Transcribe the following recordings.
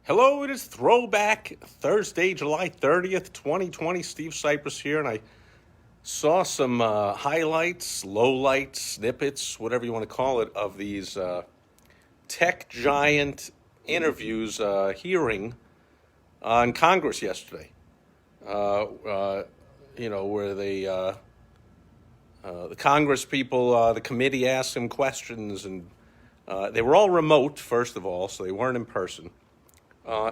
Hello, it is Throwback Thursday, July 30th, 2020. Steve Sipress here, and I saw some highlights, lowlights, snippets, whatever you want to call it, of these tech giant interviews hearing on Congress yesterday. Where the Congress people, the committee asked them questions, and they were all remote, first of all, so they weren't in person.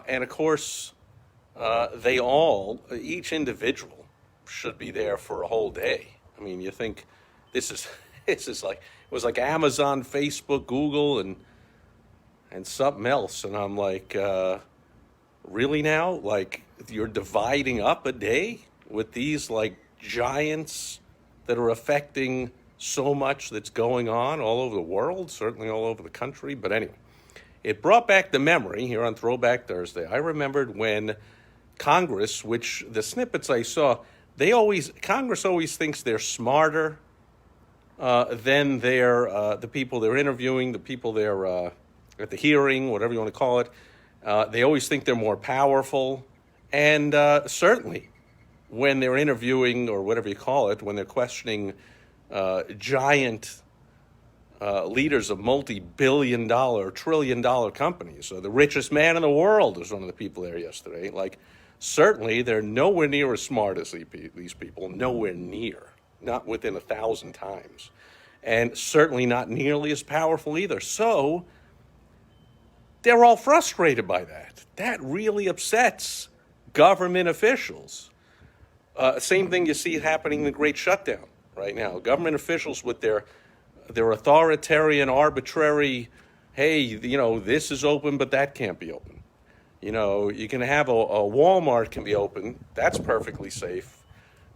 And of course, each individual should be there for a whole day. I mean, you think this is it was like Amazon, Facebook, Google, and something else. And I'm like, really now? Like, you're dividing up a day with these like giants that are affecting so much that's going on all over the world, certainly all over the country. But anyway. It brought back the memory here on Throwback Thursday. I remembered when Congress, which the snippets I saw, Congress always thinks they're smarter than the people they're interviewing, the people they're at the hearing, whatever you want to call it. They always think they're more powerful. And certainly when they're interviewing, or whatever you call it, when they're questioning giant leaders of multi-billion-dollar, trillion-dollar companies. So the richest man in the world was one of the people there yesterday. Like, certainly they're nowhere near as smart as these people. Nowhere near. Not within 1,000 times. And certainly not nearly as powerful either. So they're all frustrated by that. That really upsets government officials. Same thing you see happening in the Great Shutdown right now. Government officials with their authoritarian, arbitrary, hey, this is open, but that can't be open. You can have a Walmart can be open. That's perfectly safe.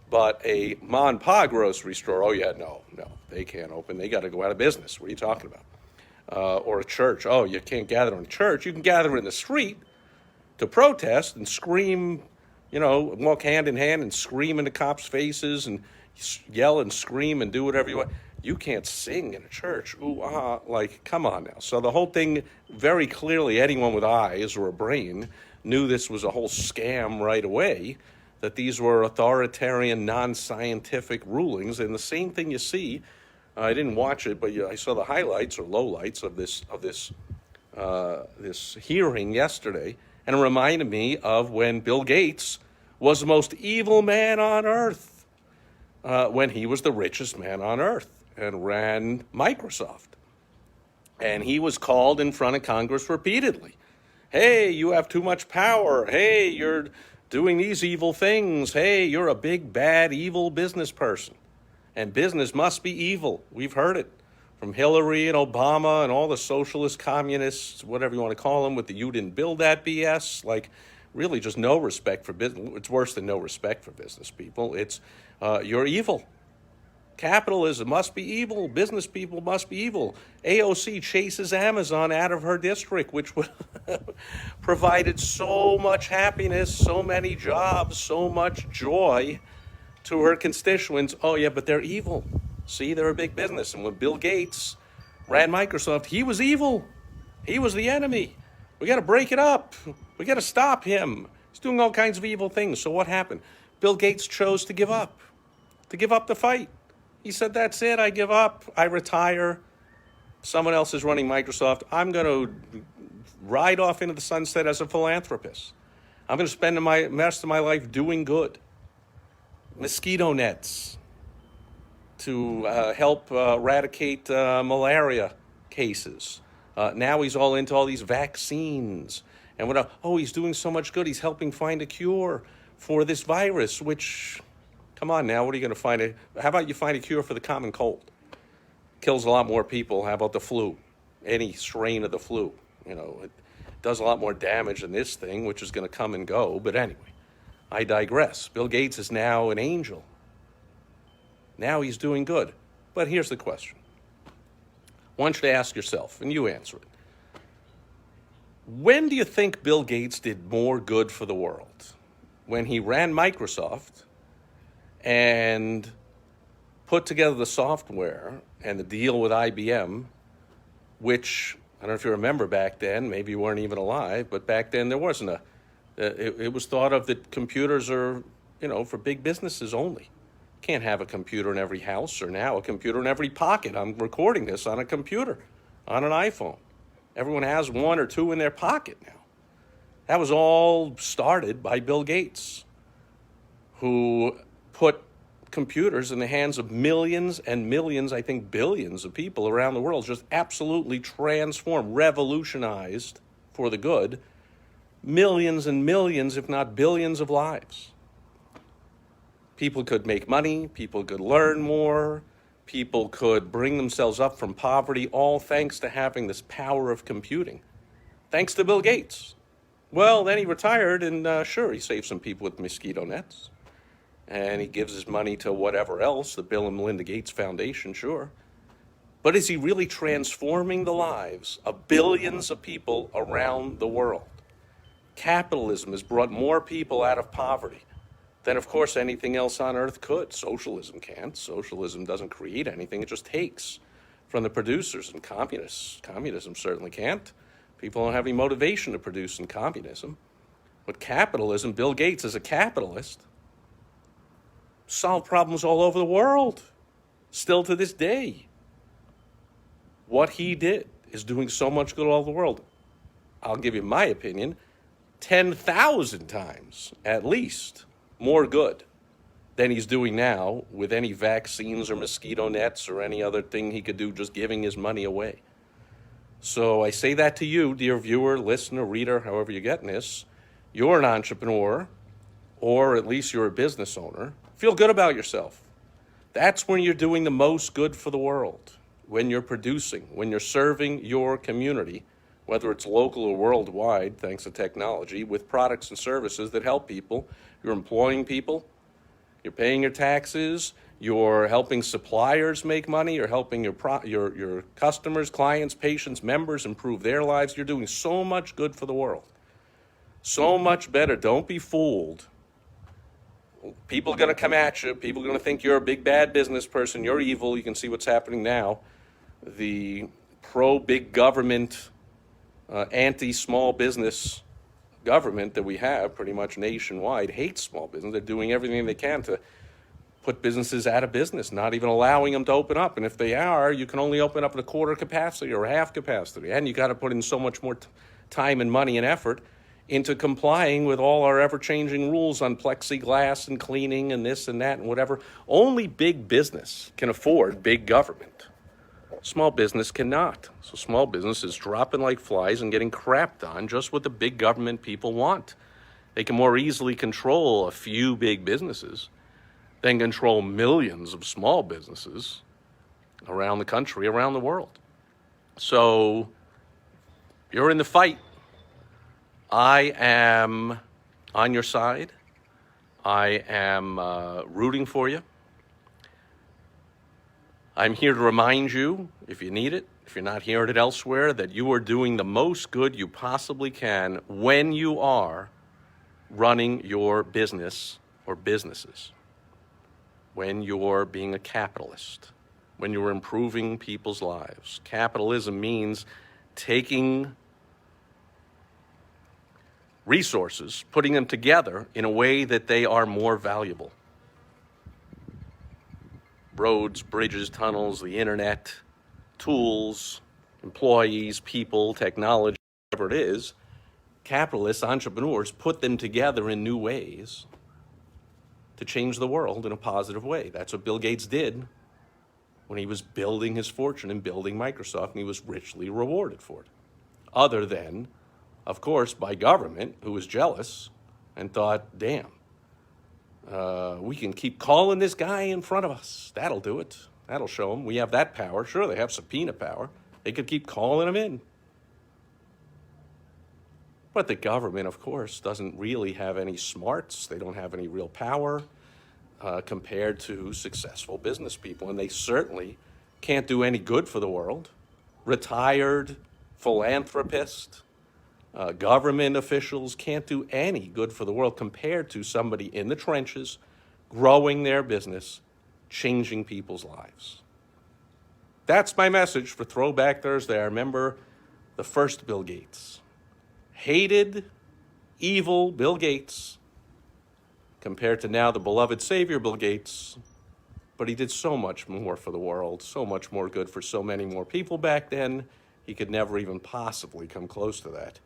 But a ma and pa grocery store, oh, yeah, no, they can't open. They got to go out of business. What are you talking about? Or a church, oh, you can't gather in a church. You can gather in the street to protest and scream, walk hand in hand and scream into cops' faces and yell and scream and do whatever you want. You can't sing in a church. Ooh, like, come on now. So the whole thing, very clearly, anyone with eyes or a brain knew this was a whole scam right away, that these were authoritarian, non-scientific rulings. And the same thing you see, I didn't watch it, but I saw the highlights or lowlights of this hearing yesterday, and it reminded me of when Bill Gates was the most evil man on earth, when he was the richest man on earth and ran Microsoft. And he was called in front of Congress repeatedly. Hey, you have too much power. Hey, you're doing these evil things. Hey, you're a big, bad, evil business person. And business must be evil. We've heard it from Hillary and Obama and all the socialist communists, whatever you want to call them, with the you didn't build that BS. Like, really just no respect for business. It's worse than no respect for business people. It's you're evil. Capitalism must be evil. Business people must be evil. AOC chases Amazon out of her district, which provided so much happiness, so many jobs, so much joy to her constituents. Oh, yeah, but they're evil. See, they're a big business. And when Bill Gates ran Microsoft, he was evil. He was the enemy. We got to break it up. We got to stop him. He's doing all kinds of evil things. So what happened? Bill Gates chose to give up the fight. He said, that's it, I give up, I retire. Someone else is running Microsoft. I'm going to ride off into the sunset as a philanthropist. I'm going to spend the rest of my life doing good. Mosquito nets to help eradicate malaria cases. Now he's all into all these vaccines. And he's doing so much good. He's helping find a cure for this virus, which... Come on now, what are you going to find? How about you find a cure for the common cold? Kills a lot more people. How about the flu? Any strain of the flu. It does a lot more damage than this thing, which is going to come and go. But anyway, I digress. Bill Gates is now an angel. Now he's doing good. But here's the question. I want you to ask yourself, and you answer it. When do you think Bill Gates did more good for the world? When he ran Microsoft and put together the software and the deal with IBM, which I don't know if you remember back then, maybe you weren't even alive, but back then there wasn't it was thought of that computers are, for big businesses only. Can't have a computer in every house, or now a computer in every pocket. I'm recording this on a computer, on an iPhone. Everyone has one or two in their pocket now. That was all started by Bill Gates, who put computers in the hands of millions and millions, I think billions of people around the world, just absolutely transformed, revolutionized for the good, millions and millions, if not billions of lives. People could make money, people could learn more, people could bring themselves up from poverty, all thanks to having this power of computing. Thanks to Bill Gates. Well, then he retired, and sure, he saved some people with mosquito nets. And he gives his money to whatever else, the Bill and Melinda Gates Foundation, sure. But is he really transforming the lives of billions of people around the world? Capitalism has brought more people out of poverty than, of course, anything else on earth could. Socialism can't. Socialism doesn't create anything. It just takes from the producers, and communism certainly can't. People don't have any motivation to produce in communism. But capitalism, Bill Gates is a capitalist, solved problems all over the world, still to this day. What he did is doing so much good all over the world. I'll give you my opinion, 10,000 times, at least, more good than he's doing now with any vaccines or mosquito nets or any other thing he could do, just giving his money away. So I say that to you, dear viewer, listener, reader, however you're getting this. You're an entrepreneur, or at least you're a business owner. Feel good about yourself. That's when you're doing the most good for the world, when you're producing, when you're serving your community, whether it's local or worldwide, thanks to technology, with products and services that help people. You're employing people, you're paying your taxes, you're helping suppliers make money, you're helping your customers, clients, patients, members improve their lives. You're doing so much good for the world. So much better. Don't be fooled. People are going to come at you. People are going to think you're a big bad business person. You're evil. You can see what's happening now. The pro-big government, anti-small business government that we have pretty much nationwide hates small business. They're doing everything they can to put businesses out of business, not even allowing them to open up. And if they are, you can only open up at a quarter capacity or half capacity. And you got to put in so much more time and money and effort into complying with all our ever-changing rules on plexiglass and cleaning and this and that and whatever. Only big business can afford big government. Small business cannot. So small business is dropping like flies and getting crapped on just what the big government people want. They can more easily control a few big businesses than control millions of small businesses around the country, around the world. So you're in the fight. I am on your side. I am rooting for you. I'm here to remind you, if you need it, if you're not hearing it elsewhere, that you are doing the most good you possibly can when you are running your business or businesses, when you're being a capitalist, when you're improving people's lives. Capitalism means taking resources, putting them together in a way that they are more valuable. Roads, bridges, tunnels, the internet, tools, employees, people, technology, whatever it is, capitalists, entrepreneurs put them together in new ways to change the world in a positive way. That's what Bill Gates did when he was building his fortune and building Microsoft, and he was richly rewarded for it. Other than, of course, by government, who was jealous and thought, damn, we can keep calling this guy in front of us. That'll do it. That'll show them we have that power. Sure, they have subpoena power. They could keep calling him in. But the government, of course, doesn't really have any smarts. They don't have any real power compared to successful business people. And they certainly can't do any good for the world. Retired philanthropist, government officials can't do any good for the world compared to somebody in the trenches, growing their business, changing people's lives. That's my message for Throwback Thursday. I remember the first Bill Gates. Hated, evil Bill Gates compared to now the beloved Savior Bill Gates. But he did so much more for the world, so much more good for so many more people back then. He could never even possibly come close to that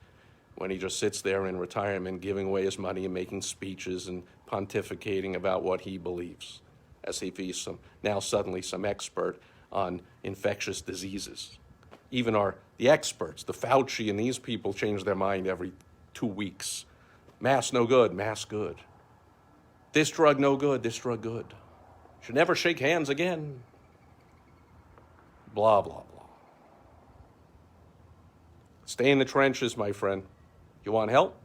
when he just sits there in retirement giving away his money and making speeches and pontificating about what he believes as if he's now suddenly some expert on infectious diseases. Even the experts, the Fauci and these people change their mind every 2 weeks. Mask no good, mask good. This drug no good, this drug good. Should never shake hands again. Blah, blah, blah. Stay in the trenches, my friend. You want help?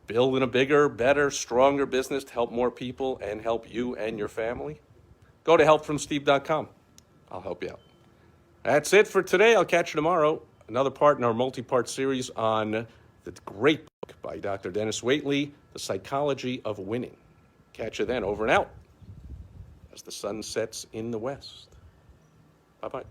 Building a bigger, better, stronger business to help more people and help you and your family? Go to helpfromsteve.com. I'll help you out. That's it for today. I'll catch you tomorrow. Another part in our multi-part series on the great book by Dr. Dennis Waitley, The Psychology of Winning. Catch you then. Over and out as the sun sets in the west. Bye-bye.